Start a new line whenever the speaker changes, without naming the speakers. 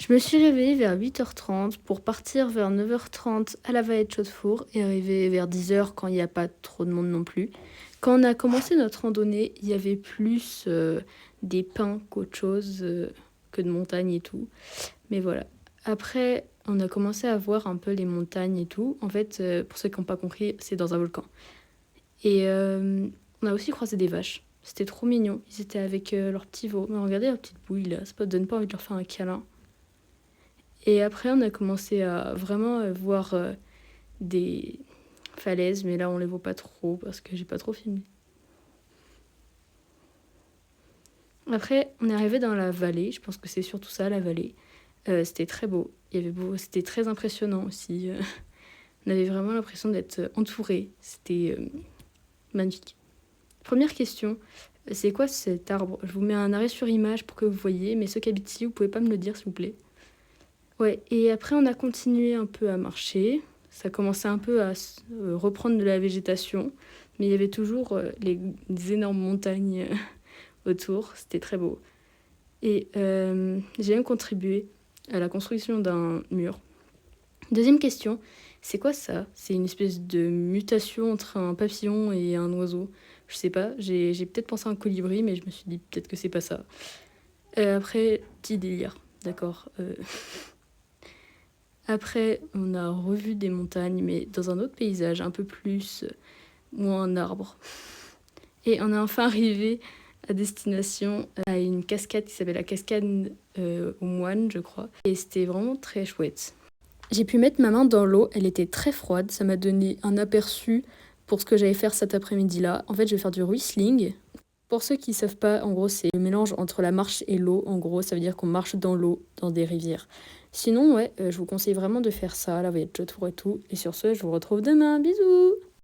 Je me suis réveillée vers 8h30 pour partir vers 9h30 à la vallée de Chaudefour et arriver vers 10h quand il n'y a pas trop de monde non plus. Quand on a commencé notre randonnée, il y avait plus des pins qu'autre chose, que de montagnes et tout. Mais voilà. Après, on a commencé à voir un peu les montagnes et tout. En fait, pour ceux qui n'ont pas compris, c'est dans un volcan. Et on a aussi croisé des vaches. C'était trop mignon. Ils étaient avec leurs petits veaux. Mais regardez leur petite bouille là, ça ne donne pas envie de leur faire un câlin. Et après, on a commencé à vraiment voir des falaises, mais là, on les voit pas trop parce que j'ai pas trop filmé. Après, on est arrivé dans la vallée. Je pense que c'est surtout ça, la vallée. C'était très beau. C'était très impressionnant aussi. On avait vraiment l'impression d'être entouré. C'était magnifique. Première question, c'est quoi cet arbre? Je vous mets un arrêt sur image pour que vous voyez, mais ceux qui habitent ici, vous pouvez pas me le dire, s'il vous plaît. Ouais, et après, on a continué un peu à marcher. Ça commençait un peu à reprendre de la végétation, mais il y avait toujours des énormes montagnes autour. C'était très beau. Et j'ai même contribué à la construction d'un mur. Deuxième question, c'est quoi ça? C'est une espèce de mutation entre un papillon et un oiseau. Je sais pas, j'ai peut-être pensé à un colibri, mais je me suis dit peut-être que c'est pas ça. Après, petit délire, d'accord. Après, on a revu des montagnes, mais dans un autre paysage, un peu plus, moins un arbre. Et on est enfin arrivé à destination, à une cascade qui s'appelle la cascade aux moines, je crois. Et c'était vraiment très chouette. J'ai pu mettre ma main dans l'eau, elle était très froide, ça m'a donné un aperçu pour ce que j'allais faire cet après-midi-là. En fait, je vais faire du Riesling. Pour ceux qui ne savent pas, en gros, c'est le mélange entre la marche et l'eau. En gros, ça veut dire qu'on marche dans l'eau, dans des rivières. Sinon, ouais, je vous conseille vraiment de faire ça, la vallée de Chaudefour et tout. Et sur ce, je vous retrouve demain. Bisous!